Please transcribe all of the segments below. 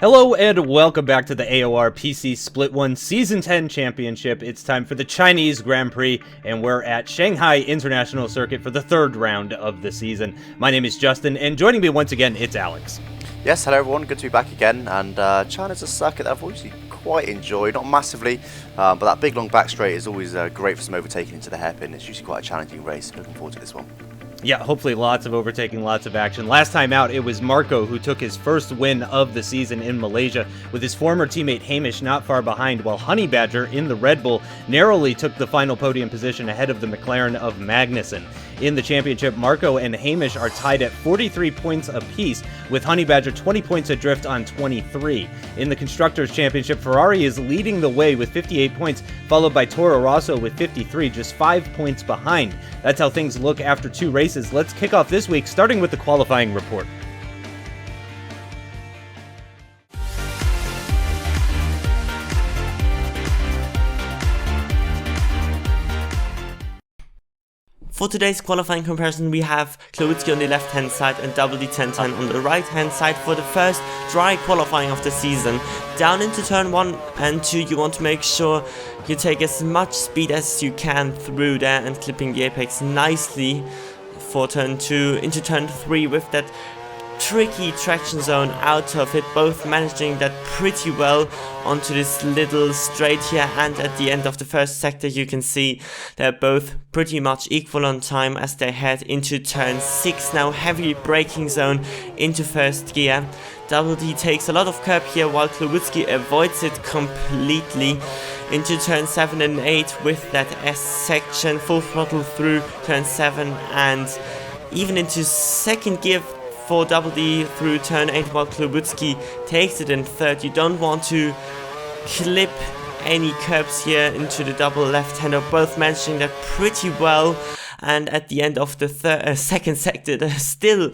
Hello and welcome back to the AOR PC Split 1 Season 10 Championship. It's time for the Chinese Grand Prix, and we're at Shanghai International Circuit for the third round of the season. My name is Justin, and joining me once again, it's Alex. Yes, hello everyone, good to be back again, and China's a circuit that I've obviously quite enjoyed, not massively, but that big long back straight is always great for some overtaking into the hairpin. It's usually quite a challenging race. Looking forward to this one. Yeah, hopefully lots of overtaking, lots of action. Last time out, it was Marco who took his first win of the season in Malaysia, with his former teammate Hamish not far behind, while Honey Badger in the Red Bull narrowly took the final podium position ahead of the McLaren of Magnussen. In the championship, Marco and Hamish are tied at 43 points apiece, with Honey Badger 20 points adrift on 23. In the Constructors' Championship, Ferrari is leading the way with 58 points, followed by Toro Rosso with 53, just 5 points behind. That's how things look after two races. Let's kick off this week, starting with the qualifying report. For today's qualifying comparison, we have Klawutzke on the left-hand side and WD1010 on the right-hand side for the first dry qualifying of the season. Down into turn 1 and 2, you want to make sure you take as much speed as you can through there and clipping the apex nicely for turn 2 into turn 3 with that tricky traction zone out of it, both managing that pretty well onto this little straight here, and at the end of the first sector you can see they're both pretty much equal on time as they head into turn 6 now. Heavy braking zone into first gear. Double D takes a lot of curb here while Klawutzke avoids it completely into turn 7 and 8 with that S section, full throttle through turn 7 and even into second gear for Double D through turn 8 while Klawutzke takes it in third. You don't want to clip any curbs here into the double left-hander, both managing that pretty well. And at the end of the second sector, they're still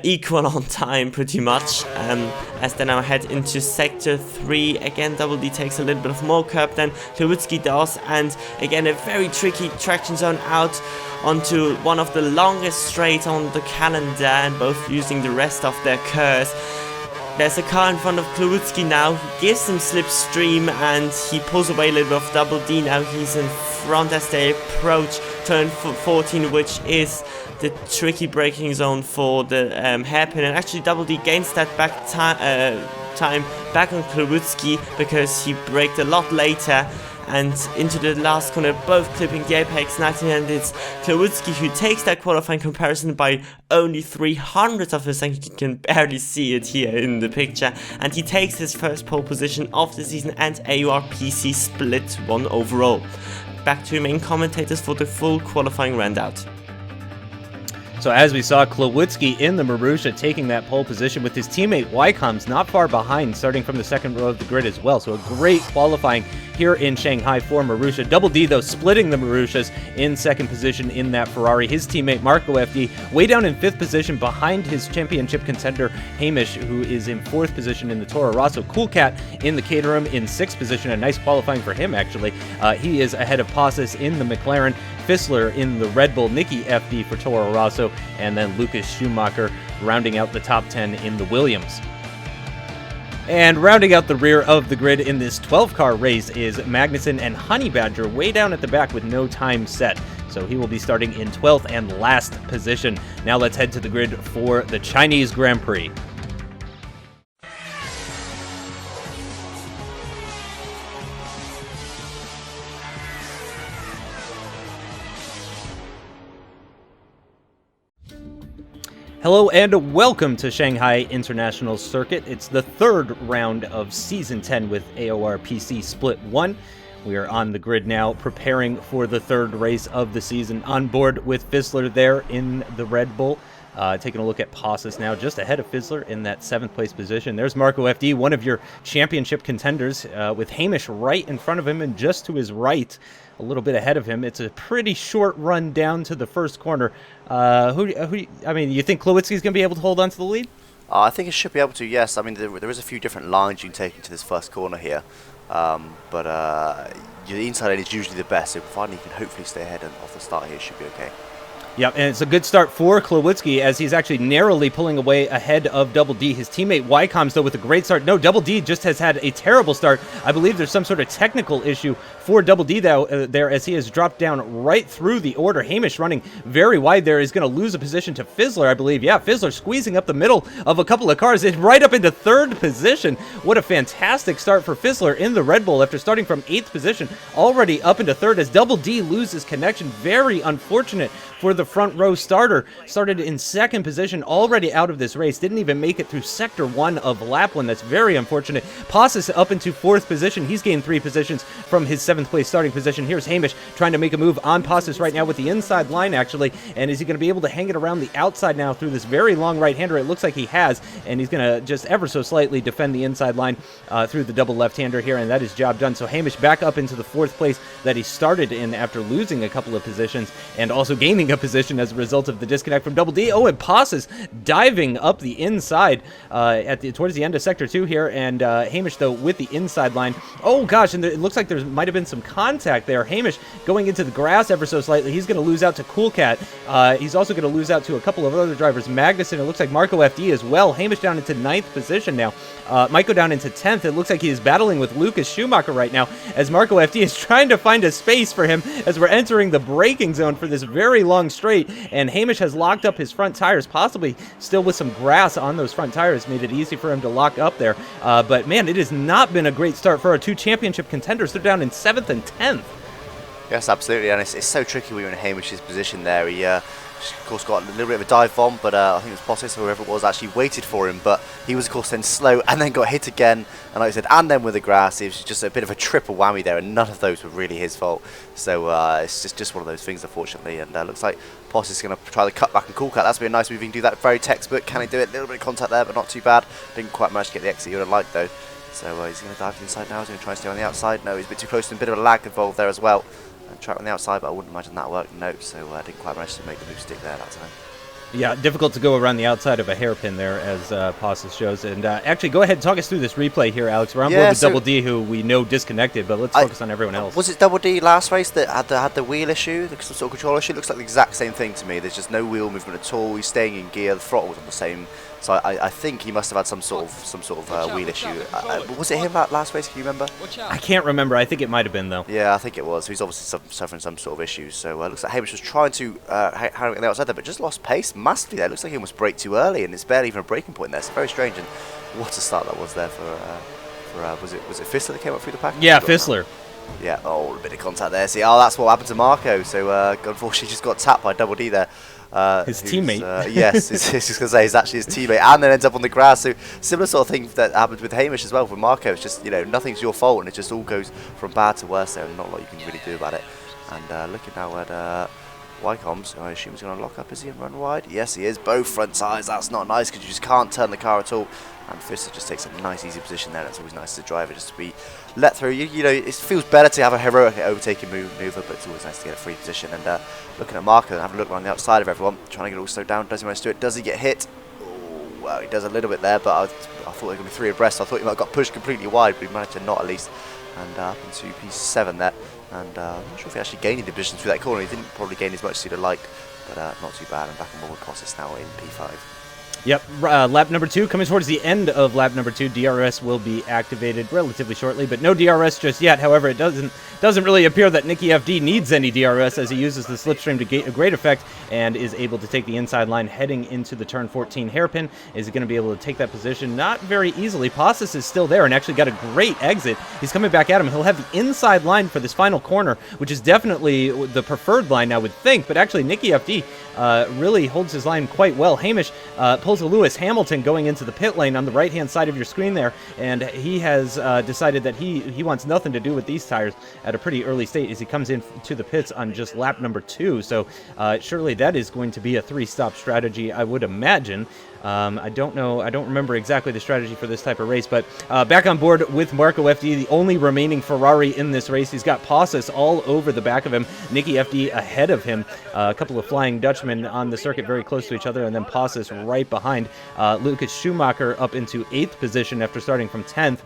equal on time pretty much, as they now head into sector 3. Again, Double D takes a little bit of more curb than Klawutzke does, and again a very tricky traction zone out onto one of the longest straights on the calendar, and both using the rest of their curves. There's a car in front of Klawutzke now, he gives him slipstream and he pulls away a little bit of Double D. Now he's in front as they approach turn 14, which is the tricky braking zone for the hairpin, and actually Double D gains that back time back on Klawutzke because he braked a lot later and into the last corner, both clipping the apex nicely, and it's Klawutzke who takes that qualifying comparison by only 300ths of a second. You can barely see it here in the picture, and he takes his first pole position of the season and AOR PC Split 1 overall. Back to your main commentators for the full qualifying roundout. So as we saw, Klawutzke in the Marussia taking that pole position with his teammate Ycoms not far behind, starting from the second row of the grid as well. So a great qualifying here in Shanghai for Marussia. Double D, though, splitting the Marussias in second position in that Ferrari. His teammate Marco FD way down in fifth position behind his championship contender Hamish, who is in fourth position in the Toro Rosso. Cool Cat in the Caterham in sixth position. A nice qualifying for him, actually. He is ahead of Passes in the McLaren. Fissler in the Red Bull, Nicky FD for Toro Rosso, and then Lucas Schumacher rounding out the top 10 in the Williams. And rounding out the rear of the grid in this 12-car race is Magnussen and Honey Badger way down at the back with no time set. So he will be starting in 12th and last position. Now let's head to the grid for the Chinese Grand Prix. Hello and welcome to Shanghai International Circuit. It's the third round of Season 10 with AOR PC Split 1. We are on the grid now preparing for the third race of the season. On board with Fissler there in the Red Bull. Taking a look at Passes now, just ahead of Fissler in that 7th place position. There's Marco FD, one of your championship contenders, with Hamish right in front of him and just to his right, a little bit ahead of him. It's a pretty short run down to the first corner. I mean, you think Klawutzke's going to be able to hold on to the lead? I think it should be able to, yes. I mean, there is a few different lines you can take into this first corner here. But the inside end is usually the best, so providing you can hopefully stay ahead off the start here, should be okay. Yeah, and it's a good start for Klawutzke as he's actually narrowly pulling away ahead of Double D. His teammate Ycoms, though, with a great start. No, Double D just has had a terrible start. I believe there's some sort of technical issue for Double D there as he has dropped down right through the order. Hamish running very wide there is going to lose a position to Fizzler, I believe. Yeah, Fizzler squeezing up the middle of a couple of cars. It's right up into 3rd position. What a fantastic start for Fizzler in the Red Bull after starting from 8th position, already up into 3rd as Double D loses connection. Very unfortunate for the front row starter. Started in 2nd position, already out of this race. Didn't even make it through Sector 1 of Lap 1. That's very unfortunate. Passes up into 4th position. He's gained 3 positions from his 7th place starting position. Here's Hamish trying to make a move on Passes right now with the inside line, actually. And is he going to be able to hang it around the outside now through this very long right-hander? It looks like he has. And he's going to just ever so slightly defend the inside line through the double left-hander here. And that is job done. So Hamish back up into the 4th place that he started in after losing a couple of positions and also gaining a position as a result of the disconnect from Double D. Oh, and Passes diving up the inside towards the end of Sector 2 here, and Hamish, though, with the inside line. Oh, gosh, and it looks like there might have been some contact there. Hamish going into the grass ever so slightly. He's going to lose out to Cool Cat. He's also going to lose out to a couple of other drivers. Magnuson, it looks like Marco FD as well. Hamish down into 9th position now. Might go down into 10th. It looks like he is battling with Lucas Schumacher right now as Marco FD is trying to find a space for him as we're entering the braking zone for this very long straight, and Hamish has locked up his front tires, possibly still with some grass on those front tires, made it easy for him to lock up there. But man, it has not been a great start for our 2 championship contenders. They're down in 7th and 10th. Yes, absolutely, and it's so tricky when you're in Hamish's position there. He of course got a little bit of a dive bomb, but I think it was Bottas or whoever it was actually waited for him, but he was of course then slow and then got hit again, and like I said, and then with the grass. It was just a bit of a triple whammy there, and none of those were really his fault. So it's just one of those things, unfortunately, and looks like Bottas is going to try the cutback and cool cut. That's been a nice move. He can do that very textbook. Can he do it? A little bit of contact there, but not too bad. Didn't quite manage to get the exit he would have liked though. So he's going to dive to the inside now. He's going to try and stay on the outside. No, he's a bit too close, and a bit of a lag involved there as well. Track on the outside, but I wouldn't imagine that worked. No, so I didn't quite manage to make the move stick there that time. Yeah, difficult to go around the outside of a hairpin there, as Passes shows. And actually, go ahead and talk us through this replay here, Alex. We're on board with Double D, who we know disconnected, but let's focus on everyone else. Was it Double D last race that had the wheel issue, the sort of control issue? It looks like the exact same thing to me. There's just no wheel movement at all. He's staying in gear. The throttle was on the same. So I think he must have had some sort of wheel issue. Was it him last race? Can you remember? I can't remember. I think it might have been though. Yeah, I think it was. He's obviously suffering some sort of issues. So it looks like Hamish was trying to handle it on the outside there, but just lost pace massively there. It looks like he almost braked too early, and it's barely even a braking point there. It's very strange. And what a start that was there for was it Fizzler that came up through the pack? Yeah, Fizzler. Yeah. Oh, a bit of contact there. See, that's what happened to Marco. So unfortunately, just got tapped by Double D there. His teammate. Yes, it's just going to say he's actually his teammate, and then ends up on the grass. So similar sort of thing that happened with Hamish as well. For Marco, it's just, nothing's your fault, and it just all goes from bad to worse there, and not a lot you can really do about it. And looking now at Ycoms, I assume he's going to lock up, is he, and run wide? Yes, he is. Both front tyres. That's not nice because you just can't turn the car at all. And Fizzler just takes a nice, easy position there. That's always nice as a driver, just to be let through. It feels better to have a heroic overtaking maneuver, but it's always nice to get a free position. And looking at Marco and having a look around the outside of everyone, trying to get it all slowed down. Does he manage to do it? Does he get hit? Oh, well, he does a little bit there, but I thought they were going to be 3 abreast. I thought he might have got pushed completely wide, but he managed to not at least. And up into P7 there. And I'm not sure if he actually gained any position through that corner. He didn't probably gain as much as he'd have liked, but not too bad. And back on board with Process now in P5. Yep, lap number 2, coming towards the end of lap number 2. DRS will be activated relatively shortly, but no DRS just yet. However, it doesn't really appear that Nicky FD needs any DRS, as he uses the slipstream to great effect and is able to take the inside line heading into the turn 14 hairpin. Is he going to be able to take that position? Not very easily. Passes is still there and actually got a great exit. He's coming back at him. He'll have the inside line for this final corner, which is definitely the preferred line, I would think, but actually Nicky FD really holds his line quite well. Hamish pulls a Lewis Hamilton going into the pit lane on the right-hand side of your screen there, and he has decided that he wants nothing to do with these tires at a pretty early state as he comes in to the pits on just lap number 2. So surely that is going to be a 3-stop strategy, I would imagine. I don't know. I don't remember exactly the strategy for this type of race, but back on board with Marco FD, the only remaining Ferrari in this race. He's got Passes all over the back of him. Nicky FD ahead of him. A couple of Flying Dutchmen on the circuit very close to each other, and then Passes right behind. Lucas Schumacher up into 8th position after starting from 10th.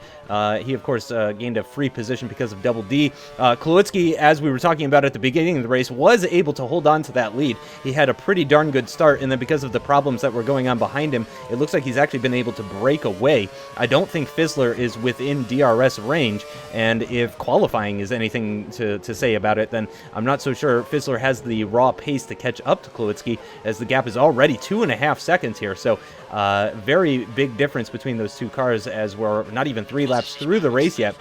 He, of course, gained a free position because of Double D. Klawutzke, as we were talking about at the beginning of the race, was able to hold on to that lead. He had a pretty darn good start, and then because of the problems that were going on behind him, it looks like he's actually been able to break away. I don't think Fizzler is within DRS range, and if qualifying is anything to say about it, then I'm not so sure Fizzler has the raw pace to catch up to Klawutzke, as the gap is already 2.5 seconds here. So very big difference between those two cars, as we're not even 3 laps through the race yet.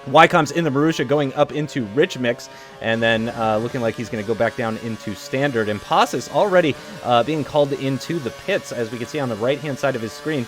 Ycoms in the Marussia going up into Rich Mix, and then looking like he's going to go back down into Standard. And Passes already being called into the pits, as we can see on the right-hand side of his screen.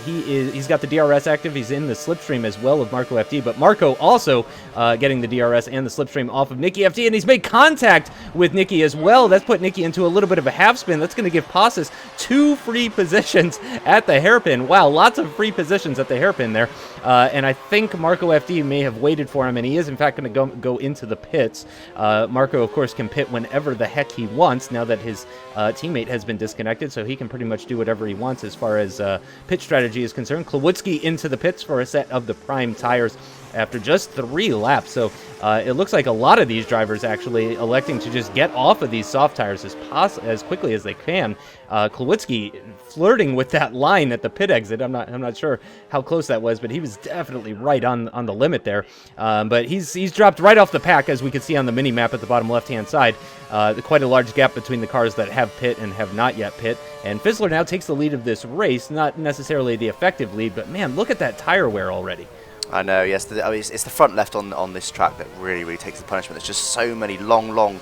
He's got the DRS active. He's in the slipstream as well of Marco FD, but Marco also getting the DRS and the slipstream off of Nicky FD, and he's made contact with Nicky as well. That's put Nicky into a little bit of a half spin. That's going to give Passes 2 free positions at the hairpin. Wow, lots of free positions at the hairpin there. And I think Marco FD may have waited for him, and he is in fact going to go into the pits. Marco, of course, can pit whenever the heck he wants now that his teammate has been disconnected, so he can pretty much do whatever he wants as far as pit strategy is concerned. Klawutzke into the pits for a set of the Prime tires after just 3 laps. So it looks like a lot of these drivers actually electing to just get off of these soft tires as quickly as they can. Klawutzke flirting with that line at the pit exit. I'm not sure how close that was, but he was definitely right on the limit there. But he's dropped right off the pack, as we can see on the mini map at the bottom left-hand side. Quite a large gap between the cars that have pit and have not yet pit. And Fizzler now takes the lead of this race, not necessarily the effective lead, but man, look at that tire wear already. I know, yes. It's the front left on this track that really takes the punishment. There's just so many long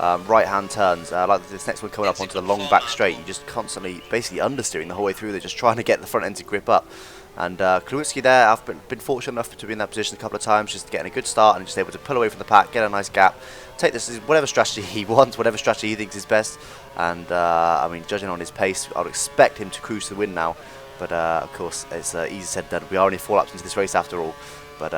right-hand turns. Like this next one coming up onto the long back straight, you're just constantly basically understeering the whole way through. They're just trying to get the front end to grip up. And Klawutzke there, I've been fortunate enough to be in that position a couple of times, just getting a good start and just able to pull away from the pack, get a nice gap, take this whatever strategy he wants, whatever strategy he thinks is best. And I mean, judging on his pace, I'd expect him to cruise to the win now. But of course, it's easy said done. We are only 4 laps into this race after all. But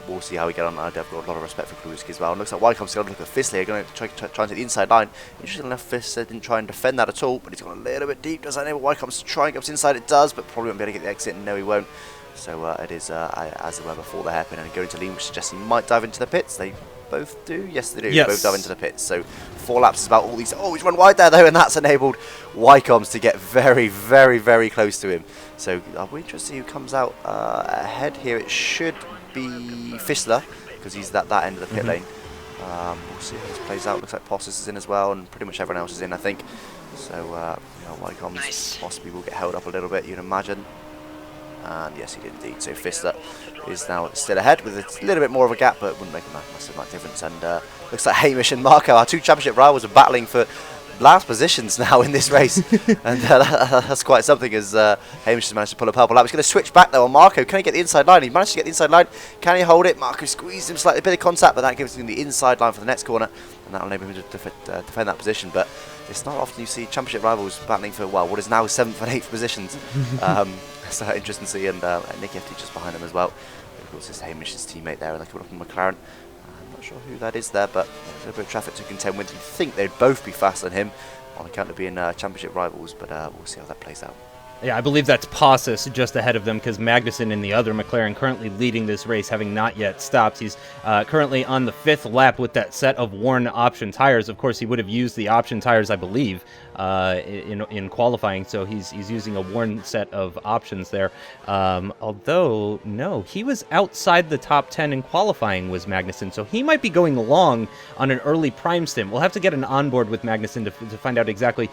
we'll see how we get on. I've got a lot of respect for Klawutzke as well. And looks like Ycoms going to look at Fizzler, going to try and take the inside line. Interesting enough, Fizzler didn't try and defend that at all, but he's gone a little bit deep. Does that enable Ycoms to try and get inside? It does, but probably won't be able to get the exit. No, he won't. So it is as it were before the hairpin and going to lean, which suggests he might dive into the pits. They both do. Yes, they do. Yes. Both dive into the pits. So 4 laps is about all these. Oh, he's run wide there though, and that's enabled Ycoms to get very close to him. So I'll be interested to see who comes out ahead here. It should be Fizzler, because he's that end of the pit lane. We'll see how this plays out. Looks like Passes is in as well, and pretty much everyone else is in, I think. So Ycoms possibly will get held up a little bit, you'd imagine. And yes, he did indeed. So Fizzler is now still ahead with a little bit more of a gap, but wouldn't make a massive difference. And looks like Hamish and Marco, our 2 championship rivals, are battling for last positions now in this race. And that's quite something, as Hamish has managed to pull a purple lap. He's going to switch back though on Marco. Can he get the inside line? He managed to get the inside line. Can he hold it? Marco squeezed him slightly, a bit of contact, but that gives him the inside line for the next corner, and that will enable him to defend that position. But it's not often you see championship rivals battling for, well, what is now 7th and 8th positions. So interesting to see, and Nicky FD just behind him as well. Of course, it's Hamish's teammate there, and they're coming up from McLaren. I'm not sure who that is there, but there's a little bit of traffic to contend with. You'd think they'd both be faster than him on account of being championship rivals, but we'll see how that plays out. Yeah, I believe that's Passes just ahead of them, because Magnussen in the other McLaren currently leading this race, having not yet stopped. He's currently on the 5th lap with that set of worn option tires. Of course, he would have used the option tires, I believe, in qualifying, so he's using a worn set of options there. Although, no, he was outside the top 10 in qualifying, was Magnussen, so he might be going long on an early prime stint. We'll have to get an onboard with Magnussen to find out exactly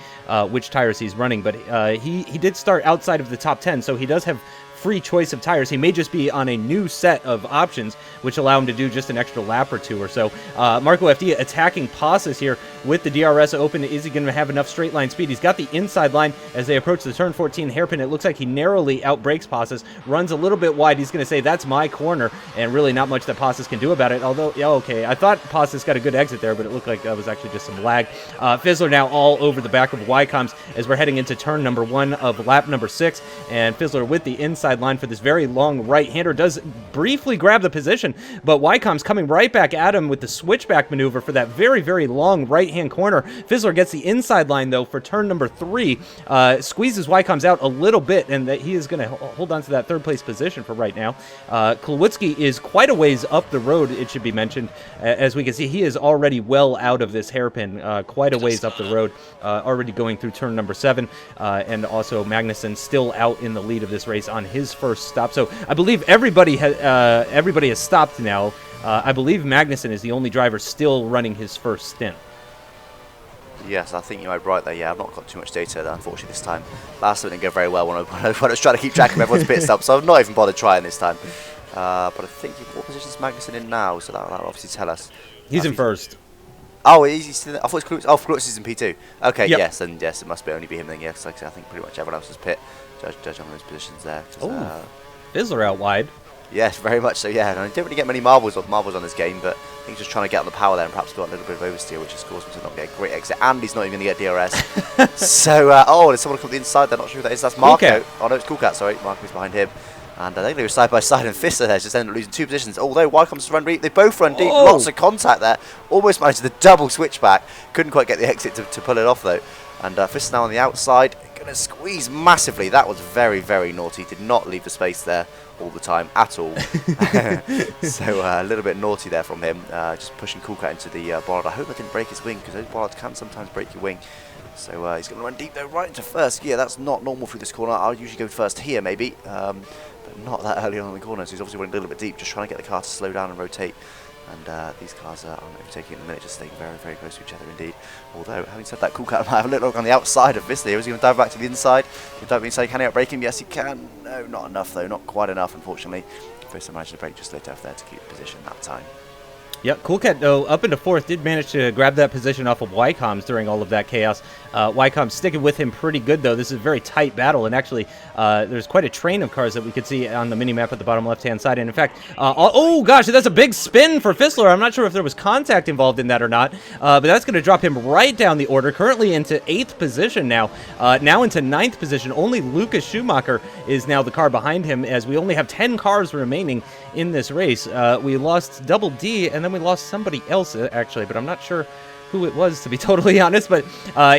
which tires he's running, but he did start outside of the top 10, so he does have free choice of tires. He may just be on a new set of options, which allow him to do just an extra lap or two or so. Marco FD attacking Passes here with the DRS open. Is he going to have enough straight line speed? He's got the inside line as they approach the turn 14 hairpin. It looks like he narrowly outbrakes Passes, runs a little bit wide. He's going to say, that's my corner, and really not much that Passes can do about it. Although, yeah, okay, I thought Passes got a good exit there, but it looked like that was actually just some lag. Fizzler now all over the back of Ycoms as we're heading into turn number 1 of lap number 6, and Fizzler with the inside line for this very long right-hander does briefly grab the position, but Ycoms coming right back at him with the switchback maneuver for that very, very long right-hand corner. Fizzler gets the inside line, though, for turn number 3, squeezes Ycoms out a little bit, and that he is going to hold on to that third-place position for right now. Klawutzke is quite a ways up the road, it should be mentioned. As we can see, he is already well out of this hairpin, quite a ways up the road, already going through turn number 7, and also Magnussen still out in the lead of this race on his first stop. So I believe everybody has stopped now. I believe Magnussen is the only driver still running his first stint. Yes, I think you might be right there. Yeah, I've not got too much data, unfortunately, this time. Last time didn't go very well when I was trying to keep track of everyone's pit stop, so I've not even bothered trying this time. But I think what position is Magnussen in now? So that'll obviously tell us. He's in first. Oh, he's still in, I thought it was Klawutzke is in P2. Okay, yep. Yes, and yes, it must only be him then. Yes, like I think pretty much everyone else is pit. Judge on those positions there. Oh, Fizzler out wide. Yes, very much so. Yeah, and I didn't really get many marbles on this game, but I think he's just trying to get on the power there and perhaps got a little bit of oversteer, which has caused him to not get a great exit. And he's not even going to get DRS. So, there's someone come to the inside. They're not sure who that is. That's Marco. Oh no, it's Coolcat. Sorry, Marco's behind him. And I think they were side by side, and Fizzler there just ended up losing 2 positions. Although Ycoms run deep, they both run deep. Lots of contact there. Almost managed the double switchback. Couldn't quite get the exit to pull it off though. And Fizzler now on the outside, going to squeeze massively. That was very, very naughty. Did not leave the space there all the time at all. So a little bit naughty there from him. Just pushing Coolcat into the bollard. I hope that didn't break his wing, because those bollards can sometimes break your wing. So he's going to run deep though, right into first gear. That's not normal through this corner. I'll usually go first here maybe. But not that early on in the corner, so he's obviously running a little bit deep, just trying to get the car to slow down and rotate. And these cars are overtaking in a minute, just staying very, very close to each other indeed. Although, having said that, Coolcat might have a little look on the outside of Fizzler. Is he going to dive back to the inside? He'll dive inside. Can he outbrake him? Yes, he can. No, not enough though. Not quite enough, unfortunately. Fizzler managed to break just lit off there to keep the position that time. Yep, Coolcat, though, up into 4th, did manage to grab that position off of Ycoms during all of that chaos. Ycoms sticking with him pretty good, though. This is a very tight battle, and actually, there's quite a train of cars that we could see on the mini-map at the bottom left-hand side. And in fact, oh gosh, that's a big spin for Fizzler. I'm not sure if there was contact involved in that or not, but that's going to drop him right down the order, currently into 8th position now. Now into 9th position. Only Lucas Schumacher is now the car behind him, as we only have 10 cars remaining in this race. We lost Double D, and then we lost somebody else, actually, but I'm not sure who it was, to be totally honest. But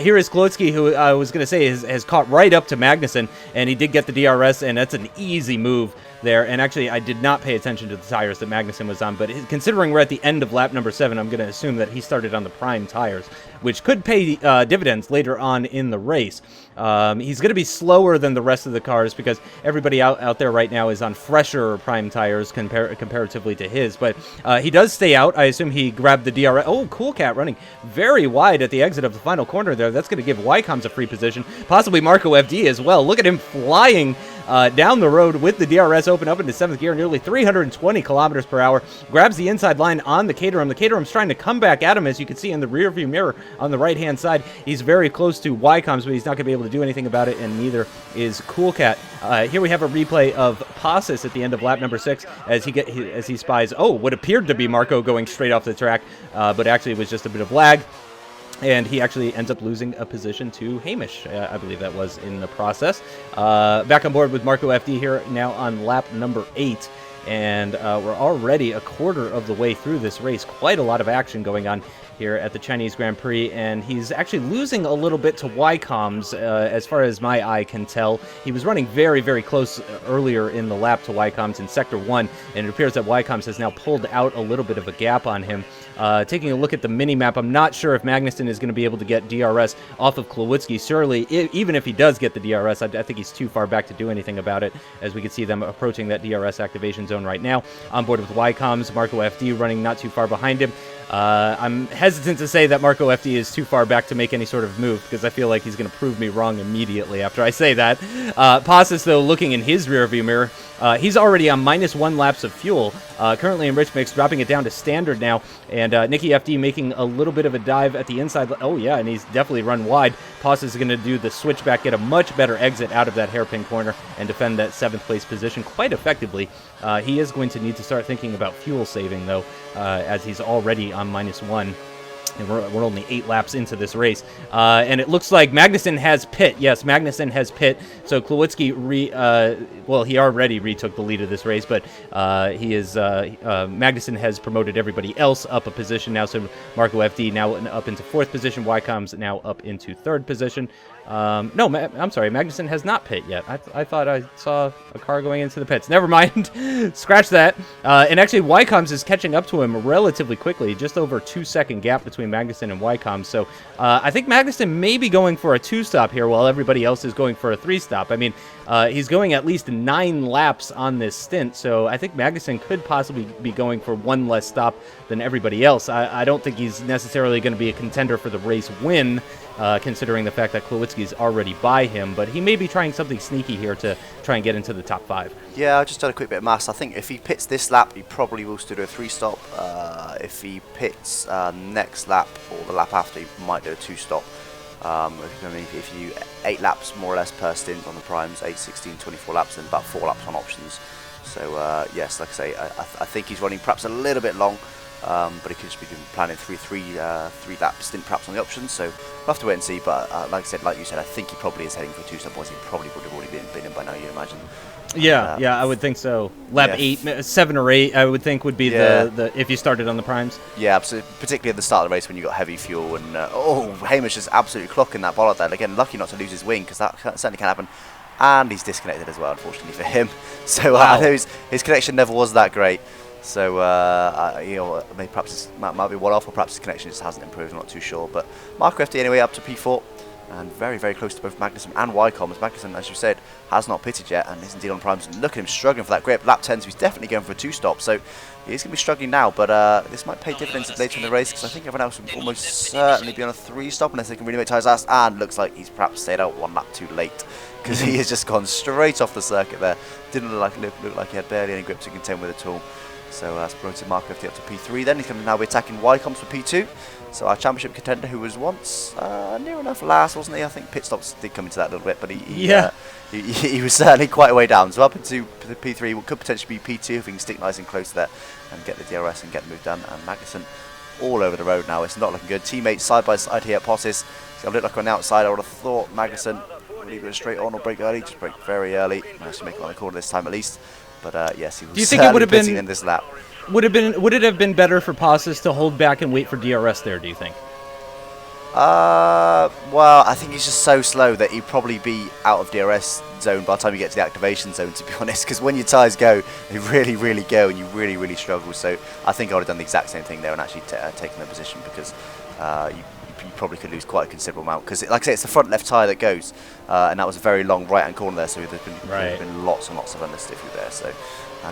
here is Klawutzke, who I was going to say has caught right up to Magnussen, and he did get the DRS, and that's an easy move there. And actually, I did not pay attention to the tires that Magnussen was on, but considering we're at the end of lap number 7, I'm going to assume that he started on the prime tires, which could pay dividends later on in the race. He's going to be slower than the rest of the cars because everybody out there right now is on fresher prime tires comparatively to his, but he does stay out. I assume he grabbed the DRS. Oh, Coolcat running very wide at the exit of the final corner there. That's going to give Ycoms a free position, possibly Marco FD as well. Look at him flying down the road with the DRS open up into 7th gear, nearly 320 kilometers per hour. Grabs the inside line on the Caterham. The Caterham's trying to come back at him, as you can see in the rearview mirror on the right-hand side. He's very close to Ycoms, but he's not going to be able to do anything about it, and neither is Coolcat. Here we have a replay of Passes at the end of lap number 6 as he spies, what appeared to be Marco going straight off the track, but actually it was just a bit of lag. And he actually ends up losing a position to Hamish, I believe that was in the process. Back on board with Marco FD here now on lap number 8. And we're already a quarter of the way through this race. Quite a lot of action going on here at the Chinese Grand Prix, and he's actually losing a little bit to Ycoms, as far as my eye can tell. He was running very, very close earlier in the lap to Ycoms in Sector 1, and it appears that Ycoms has now pulled out a little bit of a gap on him. Taking a look at the mini-map, I'm not sure if Magnussen is going to be able to get DRS off of Klawutzke. Surely, even if he does get the DRS, I think he's too far back to do anything about it, as we can see them approaching that DRS activation zone right now. On board with Ycoms, Marco FD running not too far behind him. I'm hesitant to say that Marco FD is too far back to make any sort of move, because I feel like he's going to prove me wrong immediately after I say that. Passes, though, looking in his rearview mirror, he's already on -1 laps of fuel, currently in Rich Mix, dropping it down to standard now, and Nicky FD making a little bit of a dive at the inside. Oh, yeah, and he's definitely run wide. Passes is going to do the switchback, get a much better exit out of that hairpin corner, and defend that 7th place position quite effectively. He is going to need to start thinking about fuel saving, though, as he's already on -1. And we're only 8 laps into this race. And it looks like Magnussen has pit. Yes, Magnussen has pit. So Klawutzke, well, he already retook the lead of this race, but Magnussen has promoted everybody else up a position now. So Marco FD now up into 4th position. Ycoms now up into 3rd position. No, I'm sorry, Magnussen has not pit yet. I thought I saw a car going into the pits. Never mind. Scratch that. And actually, Ycoms is catching up to him relatively quickly, just over a 2-second gap between Magnussen and Ycoms. So I think Magnussen may be going for a 2-stop here while everybody else is going for a 3-stop. I mean, he's going at least 9 laps on this stint, so I think Magnussen could possibly be going for 1 less stop than everybody else. I don't think he's necessarily going to be a contender for the race win, considering the fact that Klawutzke is already by him, but he may be trying something sneaky here to try and get into the top 5. Yeah, I just done a quick bit of maths. I think if he pits this lap, he probably will still do a 3-stop. If he pits next lap or the lap after, he might do a 2-stop. I mean, if you 8 laps more or less per stint on the primes, 8, 16, 24 laps, and about 4 laps on options. So yes, like I say, I think he's running perhaps a little bit long, but he could just be planning 3-lap stint perhaps on the options. So we'll have to wait and see. But like you said, I think he probably is heading for a 2-stop. He probably would have already been in by now, you imagine. Yeah, I would think so. Lap 8, 7 or 8, I would think would be the if you started on the primes. Yeah, absolutely. Particularly at the start of the race when you got heavy fuel and Hamish is absolutely clocking that bollard there. Again, lucky not to lose his wing, because that certainly can happen. And he's disconnected as well, unfortunately for him. So I know his connection never was that great. So maybe perhaps it might be one-off, or perhaps his connection just hasn't improved. I'm not too sure. But Marco FD anyway up to P4. And very, very close to both Magnussen and Ycoms. Magnussen, as you said, has not pitted yet and is indeed on primes. And look at him struggling for that grip. Lap 10, so he's definitely going for a 2-stop. So he is going to be struggling now, but this might pay dividends later in the race, because I think everyone else will almost certainly be on a 3-stop unless they can really make tyres last. And looks like he's perhaps stayed out 1 lap too late, because he has just gone straight off the circuit there. Didn't look like he had barely any grip to contend with at all. So that's promoted Marco FD up to P3. Then he's going to now be attacking Ycoms for P2. So our championship contender, who was once near enough last, wasn't he? I think pit stops did come into that a little bit, but he was certainly quite a way down. So up into the P3, could potentially be P2 if he can stick nice and close there and get the DRS and get the move done. And Magnussen all over the road now. It's not looking good. Teammates side by side here at Possis. It's going to look like on the outside. I would have thought Magnussen would either go straight on or break early. Just break very early. Managed to make it on the corner this time at least. But yes, he was. Do you think it would have been in this lap? Would it have been better for Passes to hold back and wait for DRS there, do you think? Well, I think he's just so slow that he'd probably be out of DRS zone by the time you get to the activation zone, to be honest, because when your tyres go, they really, really go, and you really, really struggle. So I think I would have done the exact same thing there and actually taken the position, because you probably could lose quite a considerable amount, because like I say, it's the front left tyre that goes, and that was a very long right hand corner there, so there's been lots and lots of understiffy there. So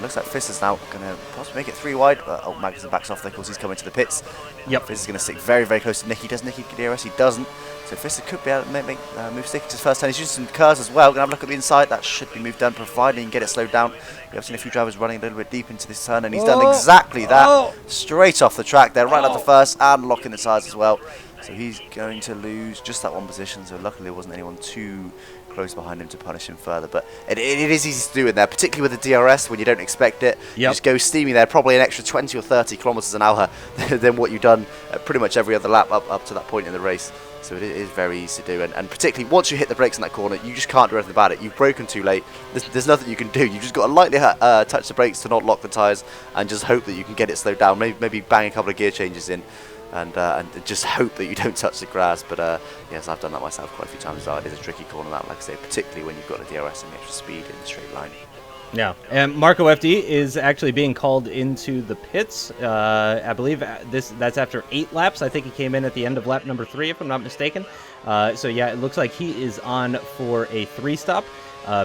looks like Fizz is now going to possibly make it 3 wide, but Magnussen backs off there because he's coming to the pits. Yep, Fizz is going to stick very, very close to Nicky. Does Nicky get DRS? He doesn't. So Fizz could be able to move stick to his first turn. He's using some curves as well. Going to have a look at the inside. That should be moved done, providing he can get it slowed down. We have seen a few drivers running a little bit deep into this turn, and he's done exactly that. Straight off the track there, right up the first, and locking the tyres as well. So he's going to lose just that 1 position. So luckily there wasn't anyone too close behind him to punish him further, but it is easy to do in there, particularly with the DRS when you don't expect it. You just go steaming there, probably an extra 20 or 30 kilometers an hour than what you've done pretty much every other lap up to that point in the race. So it is very easy to do, and particularly once you hit the brakes in that corner, you just can't do anything about it. You've broken too late. There's nothing you can do. You've just got to lightly touch the brakes to not lock the tyres, and just hope that you can get it slowed down. Maybe bang a couple of gear changes in. And just hope that you don't touch the grass. But yes, I've done that myself quite a few times. It is a tricky corner, that, like I say, particularly when you've got the DRS and the extra speed in the straight line. Yeah, and Marco FD is actually being called into the pits. I believe that's after 8 laps. I think he came in at the end of lap number 3, if I'm not mistaken. So yeah, it looks like he is on for a 3-stop.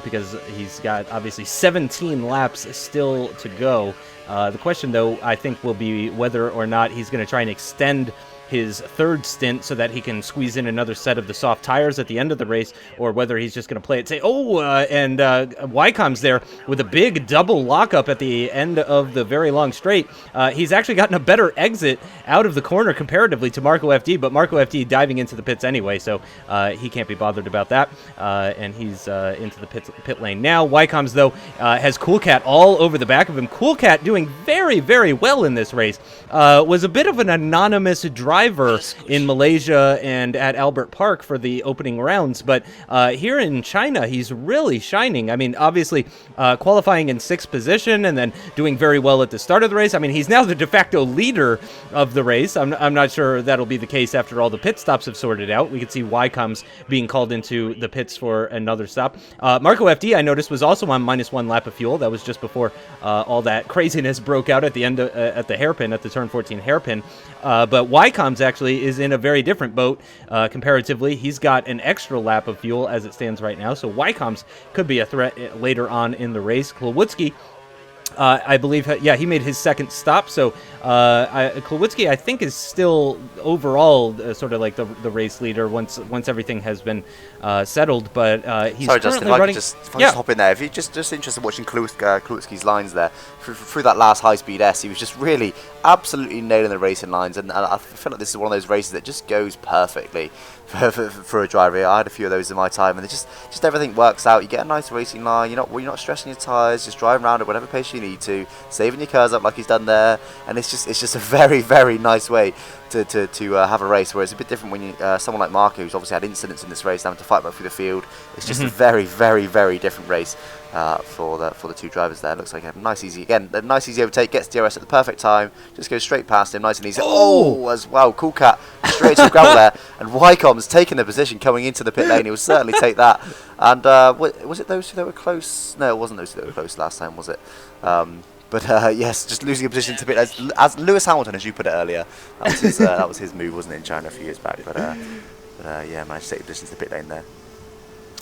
because he's got obviously 17 laps still to go. The question, though, I think will be whether or not he's going to try and extend his third stint so that he can squeeze in another set of the soft tires at the end of the race, or whether he's just going to play it safe. And Ycoms there with a big double lockup at the end of the very long straight. He's actually gotten a better exit out of the corner comparatively to Marco FD, but Marco FD diving into the pits anyway, so he can't be bothered about that, and he's into the pit lane now. Ycoms, though, has Cool Cat all over the back of him. Cool Cat doing very, very well in this race. Was a bit of an anonymous driver in Malaysia and at Albert Park for the opening rounds, but here in China, he's really shining. I mean, obviously, qualifying in 6th position and then doing very well at the start of the race. I mean, he's now the de facto leader of the race. I'm not sure that'll be the case after all the pit stops have sorted out. We could see Ycoms being called into the pits for another stop. Marco FD, I noticed, was also on -1 lap of fuel. That was just before all that craziness broke out at the end at the hairpin, at the turn 14 hairpin. But Ycoms actually is in a very different boat comparatively. He's got an extra lap of fuel as it stands right now, so Ycoms could be a threat later on in the race. Klawutzke, I believe, he made his second stop, so Klawutzke, I think, is still overall sort of like the race leader once everything has been settled, but he's Sorry, currently Justin, running... if I could just hop in there. If you're just interested in watching Klawutzke's lines there, through that last high-speed S, he was just really absolutely nailing the racing lines, and I feel like this is one of those races that just goes perfectly for a driver. I had a few of those in my time, and just everything works out. You get a nice racing line, you're not stressing your tyres, just driving around at whatever pace you need to, saving your curves up like he's done there, and it's just a very, very nice way to have a race, where it's a bit different when you someone like Marco, who's obviously had incidents in this race, having to fight back through the field. It's just a very, very, very different race for the two drivers there. Looks like a nice easy overtake, gets DRS at the perfect time, just goes straight past him, nice and easy. As well, Cool Cat straight to the gravel there, and Ycoms taking the position coming into the pit lane. He will certainly take that. And was it those two that were close? No, it wasn't those two that were close last time, was it? But yes, just losing a position to pit as Lewis Hamilton, as you put it earlier. That was his move, wasn't it, in China a few years back? But yeah, managed to take the position to the pit lane there.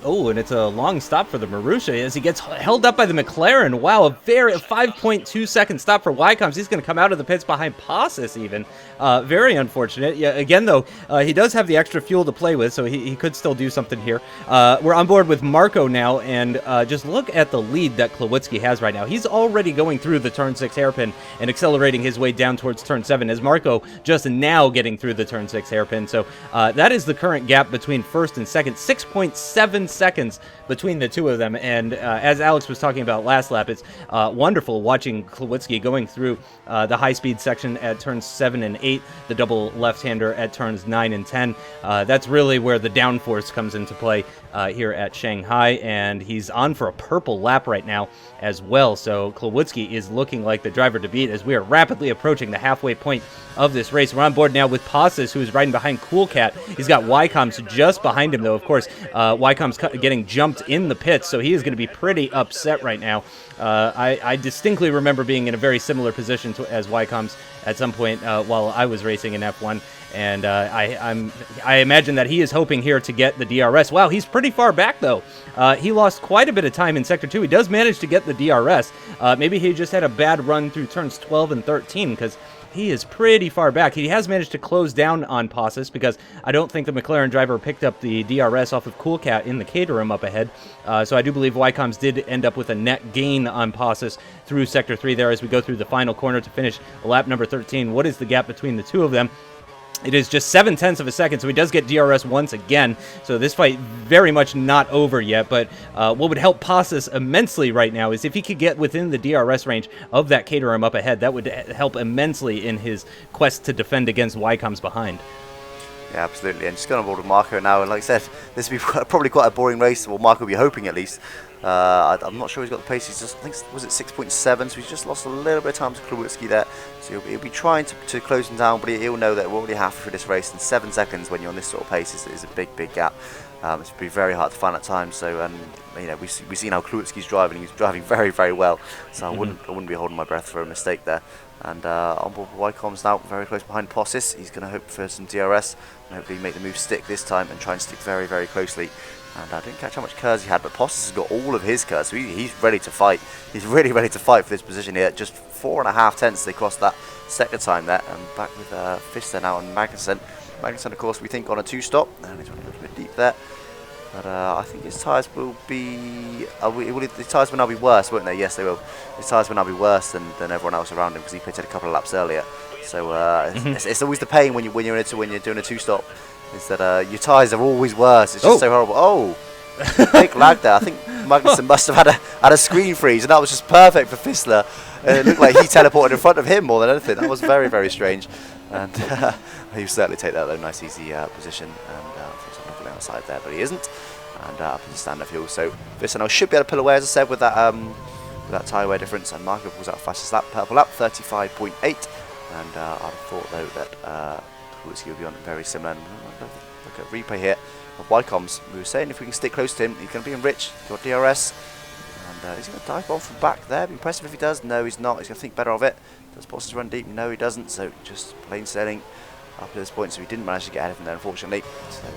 Oh, and it's a long stop for the Marussia as he gets held up by the McLaren. Wow, a 5.2 second stop for Ycoms. He's going to come out of the pits behind Passes even. Very unfortunate. Yeah, again, though, he does have the extra fuel to play with, so he could still do something here. We're on board with Marco now, and just look at the lead that Klawutzke has right now. He's already going through the turn 6 hairpin and accelerating his way down towards turn 7, as Marco just now getting through the turn 6 hairpin. So that is the current gap between first and second, 6.7 seconds between the two of them. And as Alex was talking about last lap, it's wonderful watching Klawutzke going through the high-speed section at turns 7 and 8, the double left-hander at turns 9 and 10. That's really where the downforce comes into play here at Shanghai, and he's on for a purple lap right now as well. So Klawutzke is looking like the driver to beat as we are rapidly approaching the halfway point of this race. We're on board now with Passes, who is riding behind Cool Cat. He's got Ycoms just behind him, though. Of course, Ycoms getting jumped in the pits, so he is going to be pretty upset right now. I distinctly remember being in a very similar position as Ycoms at some point while I was racing in F1, and I imagine that he is hoping here to get the DRS. Wow, he's pretty far back, though. He lost quite a bit of time in Sector 2. He does manage to get the DRS. Maybe he just had a bad run through turns 12 and 13, because he is pretty far back. He has managed to close down on Passes, because I don't think the McLaren driver picked up the DRS off of Cool Cat in the Caterham up ahead. So I do believe Ycoms did end up with a net gain on Passes through Sector 3 there as we go through the final corner to finish lap number 13. What is the gap between the two of them? It is just 0.7 of a second, so he does get DRS once again. So this fight very much not over yet, but what would help Passes immensely right now is if he could get within the DRS range of that Caterham up ahead. That would help immensely in his quest to defend against Ycoms behind. Yeah, absolutely. And just going on board with Marco now, and like I said, this will be probably quite a boring race. Well, Marco will be hoping at least. I'm not sure he's got the pace. He's just, I think, was it 6.7? So he's just lost a little bit of time to Klawutzke there. So he'll be trying to close him down, but he'll know that we're already halfway through this race. And 7 seconds when you're on this sort of pace is a big gap. It's be very hard to find that time. So you know, we've seen how Klawutzke's driving. He's driving very, very well. So I wouldn't be holding my breath for a mistake there. And on board with Ycoms now, very close behind Passes. He's going to hope for some DRS and hopefully make the move stick this time and try and stick very, very closely. And I didn't catch how much KERS he had, but Postis has got all of his KERS, so he's ready to fight. He's really ready to fight for this position here. Just 4.5 tenths they crossed that second time there. And back with Fister now and Magnussen. Magnussen, of course, we think on a 2-stop. And he's running a little bit deep there. But I think his tyres will be... his tyres will now be worse, won't they? Yes, they will. His tyres will now be worse than everyone else around him because he pitted a couple of laps earlier. So it's always the pain when you're doing a 2-stop. Is that your tyres are always worse. It's just so horrible. Oh, big lag there. I think Magnussen must have had a screen freeze, and that was just perfect for Fister. It looked like he teleported in front of him more than anything. That was very, very strange. And he would certainly take that though. Nice, easy position. And not going outside there, but he isn't. And up in the stand-up hill. So Fister now should be able to pull away, as I said, with that tyre wear difference. And Marco pulls out fastest lap, purple lap, 35.8. And I'd have thought though that Klawutzke will be on very similar. And look at replay here of Ycoms. We were saying if we can stick close to him, he's going to be in rich. He's got DRS. And he's going to dive bomb from back there. Be impressive if he does. No, he's not. He's going to think better of it. Does Postis run deep? No, he doesn't. So just plain sailing up to this point. So he didn't manage to get ahead of him there, unfortunately. So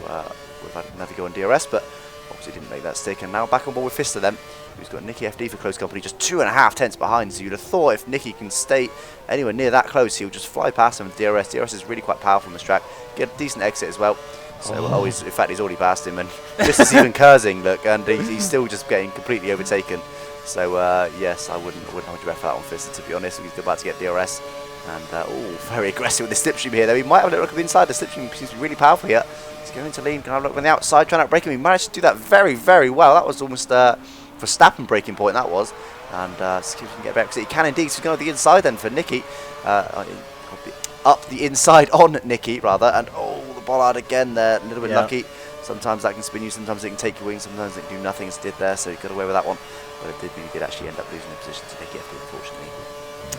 we've had another go on DRS, but obviously didn't make that stick. And now back on board with Fister then, who's got Nicky FD for close company, just 2.5 tenths behind. So you'd have thought if Nicky can stay anywhere near that close, he'll just fly past him with DRS. DRS is really quite powerful on this track. Get a decent exit as well. So in fact, he's already passed him, and just as even KERSing, look, and he's still just getting completely overtaken. So yes, I wouldn't hold your breath for that one, Fister, to be honest. He's about to get DRS, and very aggressive with the slipstream here. Though he might have a little look at the inside. The slipstream seems to be really powerful here. He's going to lean. Can I look on the outside, trying to break him? He managed to do that very, very well. That was almost Verstappen breaking point. That was, and see if he can get back. He can indeed. So he's going to the inside then for Nicky. Up the inside on Nicky rather, and the bollard again there, a little bit lucky. Sometimes that can spin you, sometimes it can take your wings, sometimes it can do nothing, as it did there, so he got away with that one. But it did mean he did actually end up losing the position to Nicky FD, unfortunately.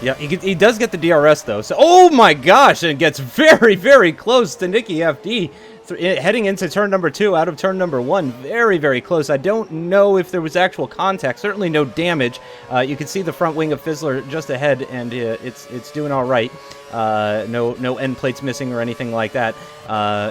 Yeah, he does get the DRS though, so oh my gosh, and it gets very, very close to Nicky FD. Heading into turn number 2 out of turn number 1, very, very close. I don't know if there was actual contact, certainly no damage. You can see the front wing of Fizzler just ahead, and it's doing all right. No end plates missing or anything like that.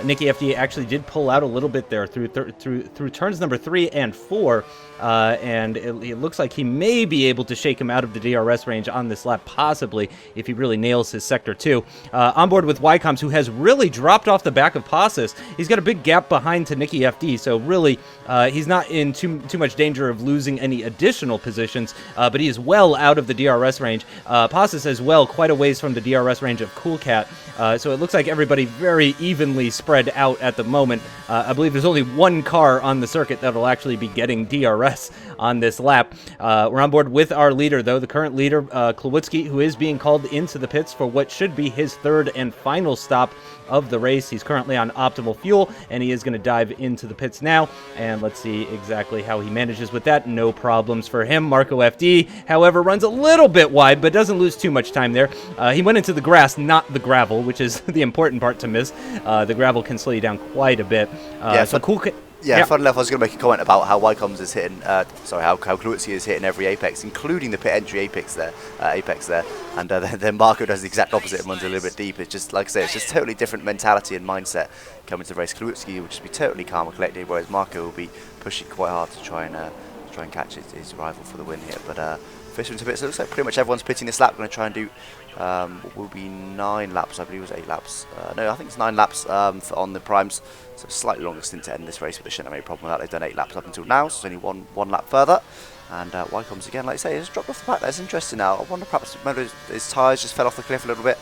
Nicky FD actually did pull out a little bit there through turns number 3 and 4, and it looks like he may be able to shake him out of the DRS range on this lap, possibly, if he really nails his sector 2. On board with Ycoms, who has really dropped off the back of Postis. He's got a big gap behind to Nicky FD, so really he's not in too much danger of losing any additional positions, but he is well out of the DRS range. Postis as well, quite a ways from the DRS range of Coolcat. So it looks like everybody very evenly spread out at the moment. I believe there's only one car on the circuit that will actually be getting DRS on this lap. We're on board with our leader, though, the current leader, Klawutzke, who is being called into the pits for what should be his third and final stop of the race. He's currently on optimal fuel, and he is going to dive into the pits now, and let's see exactly how he manages with that. No problems for him. Marco FD, however, runs a little bit wide, but doesn't lose too much time there. He went into the grass, not the gravel, which is the important part to miss. The gravel can slow you down quite a bit. So cool. Yeah, funny enough, I was going to make a comment about how Ycoms is hitting, how Klawutzke is hitting every apex, including the pit entry apex there, and then Marco does the exact opposite and runs a little bit deep. It's just, like I say, it's just totally different mentality and mindset coming to the race. Klawutzke will just be totally calm and collected, whereas Marco will be pushing quite hard to try and catch his rival for the win here. But Fister into bits. It looks like pretty much everyone's pitting this lap. We're going to try and do what will be 9 laps. I believe it was 8 laps. No, I think it's 9 laps on the primes. So slightly longer stint to end this race, but they shouldn't have any problem with that. They've done 8 laps up until now, so it's only one lap further. And Ycoms again, like I say, has dropped off the back. That's interesting now. I wonder perhaps maybe his tyres just fell off the cliff a little bit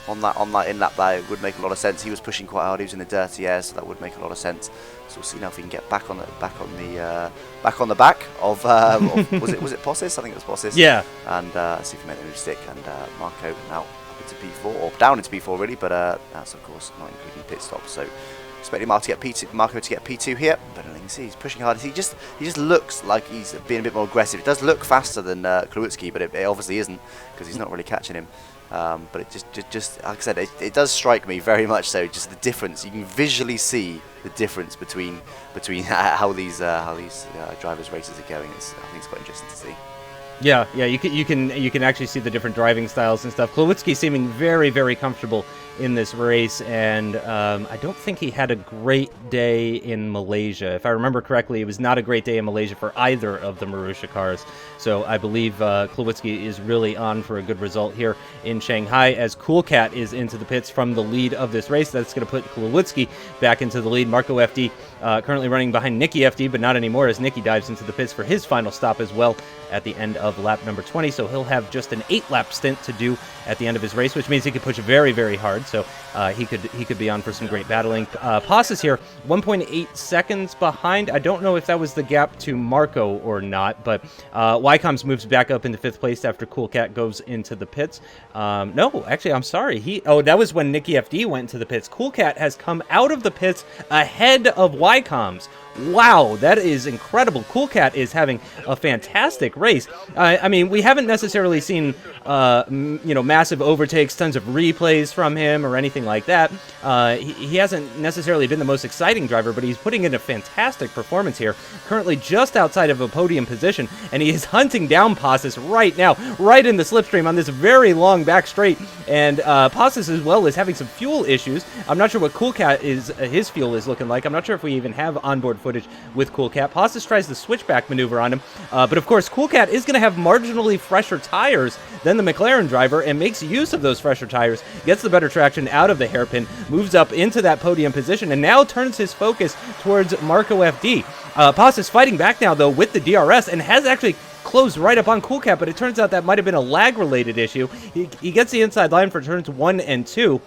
on that in lap there. It would make a lot of sense. He was pushing quite hard. He was in the dirty air, so that would make a lot of sense. So we'll see now if we can get back on the back of was it Postis? I think it was Postis. Yeah. And see if we make the move stick. And Marco now up into P4 or down into P4 really, but that's of course not including pit stops. So expecting Marco to get P2 here, but you can see he's pushing hard. He just looks like he's being a bit more aggressive. It does look faster than Klawutzke, but it obviously isn't because he's not really catching him. But it just like I said, it does strike me very much so. Just the difference, you can visually see the difference between how these drivers' races are going. I think it's quite interesting to see. Yeah, you can actually see the different driving styles and stuff. Klawutzke seeming very, very comfortable in this race, and I don't think he had a great day in Malaysia. If I remember correctly, it was not a great day in Malaysia for either of the Marussia cars. So I believe Klawutzke is really on for a good result here in Shanghai, as Cool Cat is into the pits from the lead of this race. That's going to put Klawutzke back into the lead. Marco FD currently running behind Nicky FD, but not anymore, as Nicky dives into the pits for his final stop as well at the end of lap number 20. So he'll have just an 8-lap stint to do at the end of his race, which means he could push very, very hard. So he could be on for some great battling. Passes here, 1.8 seconds behind. I don't know if that was the gap to Marco or not, but Ycoms moves back up into 5th place after Cool Cat goes into the pits. No, actually, I'm sorry. That was when Nicky FD went into the pits. Cool Cat has come out of the pits ahead of Ycoms. Wow, that is incredible. Cool Cat is having a fantastic race. I mean, we haven't necessarily seen, massive overtakes, tons of replays from him or anything like that. He hasn't necessarily been the most exciting driver, but he's putting in a fantastic performance here. Currently just outside of a podium position, and he is hunting down Passes right now, right in the slipstream on this very long back straight. And Passes as well is having some fuel issues. I'm not sure what Cool Cat his fuel is looking like. I'm not sure if we even have onboard footage with Cool Cat. Passes tries the switchback maneuver on him, but of course Cool Cat is going to have marginally fresher tires than the McLaren driver and makes use of those fresher tires, gets the better traction out of the hairpin, moves up into that podium position, and now turns his focus towards Marco FD. Passes fighting back now though with the DRS and has actually closed right up on Cool Cat, but it turns out that might have been a lag related issue. He gets the inside line for turns 1 and 2.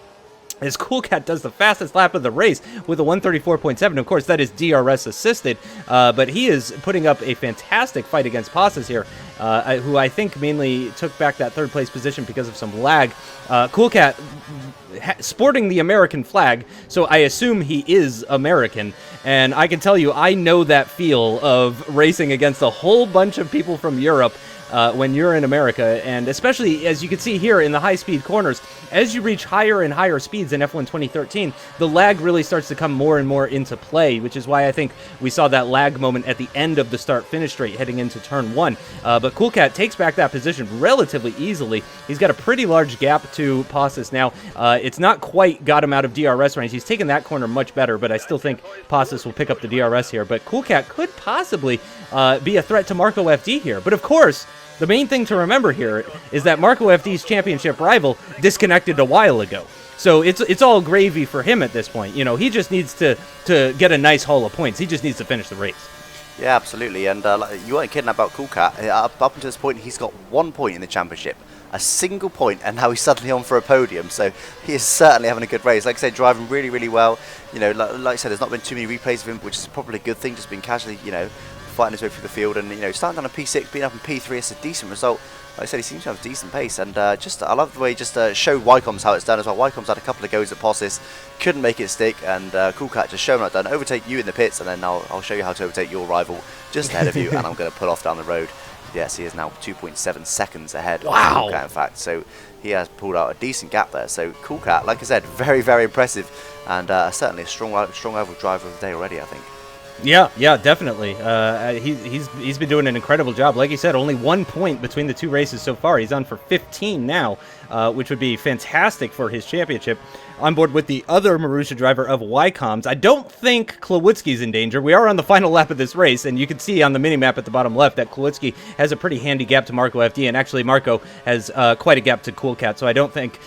As Cool Cat does the fastest lap of the race with a 134.7. Of course, that is DRS assisted, but he is putting up a fantastic fight against Passes here, who I think mainly took back that 3rd place position because of some lag. Cool Cat sporting the American flag, so I assume he is American, and I can tell you, I know that feel of racing against a whole bunch of people from Europe when you're in America, and especially as you can see here in the high-speed corners, as you reach higher and higher speeds in F1 2013, the lag really starts to come more and more into play, which is why I think we saw that lag moment at the end of the start-finish straight heading into turn 1. But Cool Cat takes back that position relatively easily. He's got a pretty large gap to Passes now. It's not quite got him out of DRS range. He's taken that corner much better, but I still think Passes will pick up the DRS here. But Cool Cat could possibly be a threat to Marco FD here. But of course, the main thing to remember here is that Marco FD's championship rival disconnected a while ago. So it's all gravy for him at this point. You know, he just needs to get a nice haul of points. He just needs to finish the race. Yeah, absolutely. And you weren't kidding about Cool Cat. Up until this point, he's got 1 point in the championship. A single point, and now he's suddenly on for a podium. So he is certainly having a good race. Like I said, driving really, really well. You know, like I said, there's not been too many replays of him, which is probably a good thing. Just been casually, fighting his way through the field, and starting down on P6, being up in P3, it's a decent result. Like I said, he seems to have a decent pace, and I love the way he just showed Ycoms how it's done as well. Ycoms had a couple of goes at Passes, couldn't make it stick, and Cool Cat just showing how it's done. Overtake you in the pits, and then I'll show you how to overtake your rival just ahead of you, and I'm going to pull off down the road. Yes, he is now 2.7 seconds ahead of Cool Cat, in fact. So he has pulled out a decent gap there. So Cool Cat, like I said, very, very impressive, and certainly a strong rival driver of the day already, I think. Yeah, definitely. He's been doing an incredible job. Like you said, only 1 point between the 2 races so far. He's on for 15 now, which would be fantastic for his championship. On board with the other Marussia driver of Ycoms. I don't think Klawutzke's in danger. We are on the final lap of this race, and you can see on the mini-map at the bottom left that Klawutzke has a pretty handy gap to Marco FD, and actually Marco has quite a gap to Cool Cat, so I don't think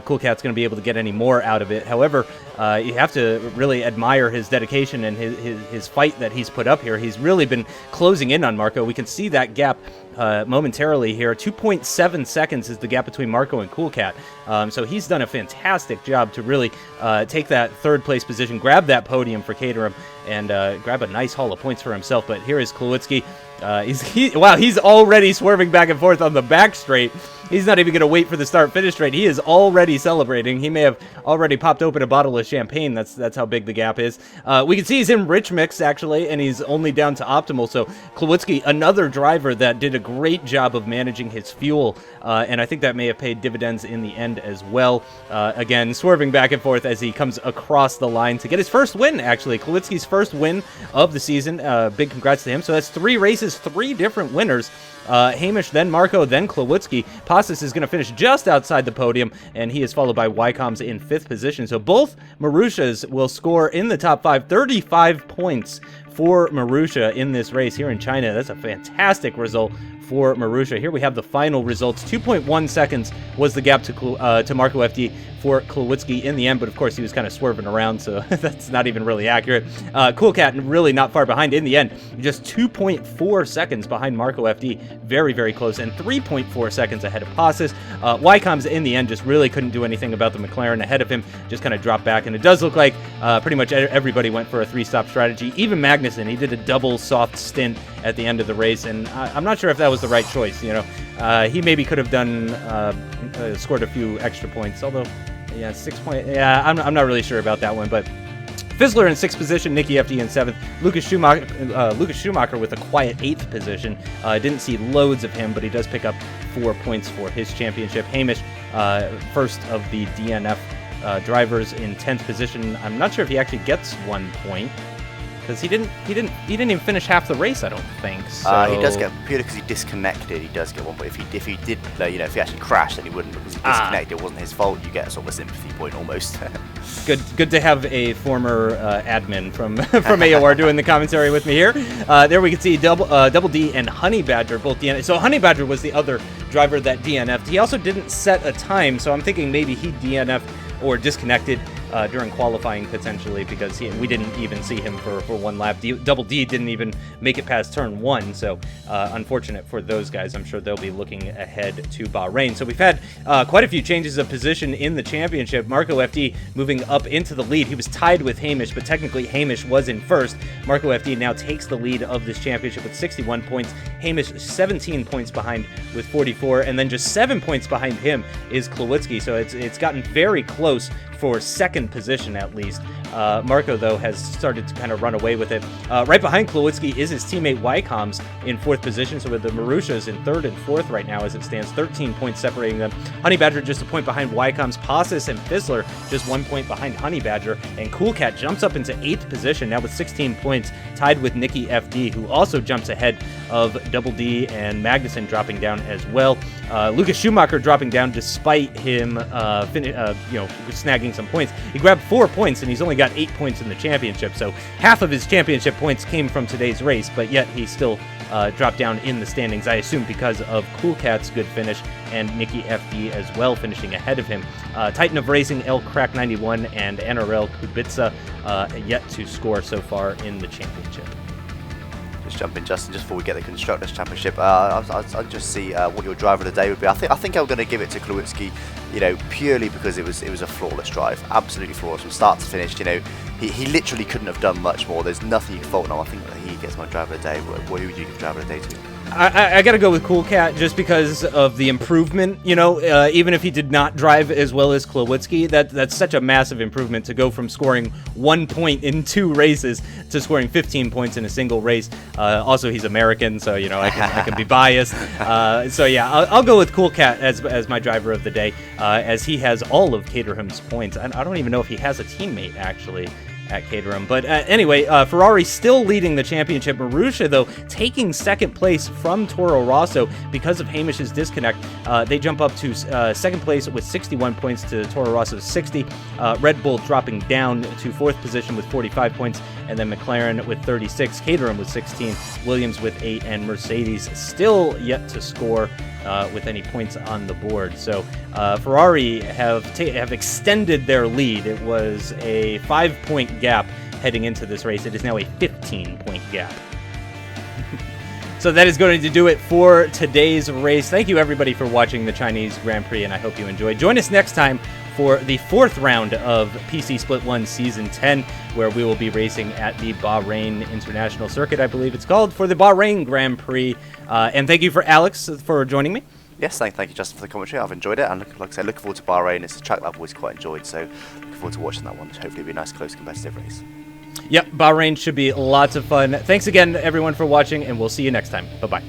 Cool Cat's going to be able to get any more out of it. However, you have to really admire his dedication and his fight that he's put up here. He's really been closing in on Marco. We can see that gap momentarily here. 2.7 seconds is the gap between Marco and Cool Cat. So he's done a fantastic job to really take that 3rd place position, grab that podium for Caterham, and grab a nice haul of points for himself. But here is Klawutzke. He's already swerving back and forth on the back straight. He's not even going to wait for the start-finish straight. He is already celebrating. He may have already popped open a bottle of champagne. That's how big the gap is. We can see he's in rich mix, actually, and he's only down to optimal. So Klawutzke, another driver that did a great job of managing his fuel, and I think that may have paid dividends in the end as well. Again, swerving back and forth as he comes across the line to get his first win, actually. Klawutzke's first win of the season. Big congrats to him. So that's 3 races passes 3 different winners. Hamish, then Marco, then Klawutzke. Passes is going to finish just outside the podium, and he is followed by Ycoms in 5th position. So both Marushas will score in the top 5, 35 points for Marusha in this race here in China. That's a fantastic result for Marusha. Here we have the final results. 2.1 seconds was the gap to Marco FD for Klawutzke in the end, but of course he was kind of swerving around, so that's not even really accurate. Cool Cat really not far behind in the end, just 2.4 seconds behind Marco FD, very, very close, and 3.4 seconds ahead of Passes. Ycoms in the end just really couldn't do anything about the McLaren ahead of him, just kind of dropped back, and it does look like pretty much everybody went for a 3-stop strategy. Even Magnussen, he did a double soft stint at the end of the race, and I'm not sure if that was the right choice. You know, he maybe could have done scored a few extra points, although yeah, 6 point. Yeah, I'm not really sure about that one, but Fizzler in 6th position, Nicky FD in 7th, Lucas Schumacher with a quiet 8th position. Didn't see loads of him, but he does pick up 4 points for his championship. Hamish, first of the DNF drivers in 10th position. I'm not sure if he actually gets 1 point, because he didn't even finish half the race, I don't think. So. He does get, purely because he disconnected, he does get 1 point. If he did, if he actually crashed, then he wouldn't, because he disconnected. It wasn't his fault. You get sort of a sympathy point almost. Good to have a former admin from AOR doing the commentary with me here. There we can see Double D and Honey Badger both DNF. So Honey Badger was the other driver that DNF'd. He also didn't set a time, so I'm thinking maybe he DNF'd or disconnected during qualifying potentially, because we didn't even see him for 1 lap. Double D didn't even make it past turn 1, so unfortunate for those guys. I'm sure they'll be looking ahead to Bahrain. So we've had quite a few changes of position in the championship. Marco FD moving up into the lead. He was tied with Hamish, but technically Hamish was in first. Marco FD now takes the lead of this championship with 61 points. Hamish 17 points behind with 44, and then just 7 points behind him is Klawutzke. So it's gotten very close for 2nd position at least. Marco, though, has started to kind of run away with it. Right behind Klawutzke is his teammate Ycoms in 4th position, so with the Marushas in 3rd and 4th right now as it stands, 13 points separating them. Honey Badger just a point behind Ycoms. Passes and Fizzler just 1 point behind Honey Badger, and Cool Cat jumps up into 8th position now with 16 points, tied with Nicky FD, who also jumps ahead of Double D and Magnussen dropping down as well. Lucas Schumacher dropping down despite him snagging some points. He grabbed 4 points, and he's only got 8 points in the championship, so half of his championship points came from today's race, but yet he still dropped down in the standings, I assume because of Cool Cat's good finish and Nicky FD as well finishing ahead of him. Titan of Racing, El Crack 91, and NRL Kubica yet to score so far in the championship. Just jump in, Justin, just before we get the Constructors' Championship. I'll just see what your driver of the day would be. I think I'm going to give it to Klawutzke, purely because it was a flawless drive, absolutely flawless from start to finish. He literally couldn't have done much more. There's nothing you can fault on. I think that he gets my driver of the day. Who would you give driver of the day to? I got to go with Cool Cat just because of the improvement. Even if he did not drive as well as Klawutzke, that's such a massive improvement to go from scoring 1 point in 2 races to scoring 15 points in a single race. Also, he's American, so I can be biased. So yeah, I'll go with Cool Cat as my driver of the day, as he has all of Caterham's points. I don't even know if he has a teammate actually at Caterham. But anyway, Ferrari still leading the championship. Marussia, though, taking 2nd place from Toro Rosso because of Hamish's disconnect. They jump up to 2nd place with 61 points to Toro Rosso's 60. Red Bull dropping down to 4th position with 45 points, and then McLaren with 36, Caterham with 16, Williams with 8, and Mercedes still yet to score with any points on the board. So Ferrari have extended their lead. It was a 5-point gap heading into this race. It is now a 15-point gap. So that is going to do it for today's race. Thank you everybody for watching the Chinese Grand Prix, and I hope you enjoyed. Join us next time for the 4th round of PC Split 1 Season 10, where we will be racing at the Bahrain International Circuit, I believe it's called, for the Bahrain Grand Prix. And thank you for Alex for joining me. Yes, thank you, Justin, for the commentary. I've enjoyed it, and like I said, looking forward to Bahrain. It's a track that I've always quite enjoyed, so looking forward to watching that one. Hopefully it'll be a nice, close, competitive race. Yep, Bahrain should be lots of fun. Thanks again, everyone, for watching, and we'll see you next time. Bye-bye.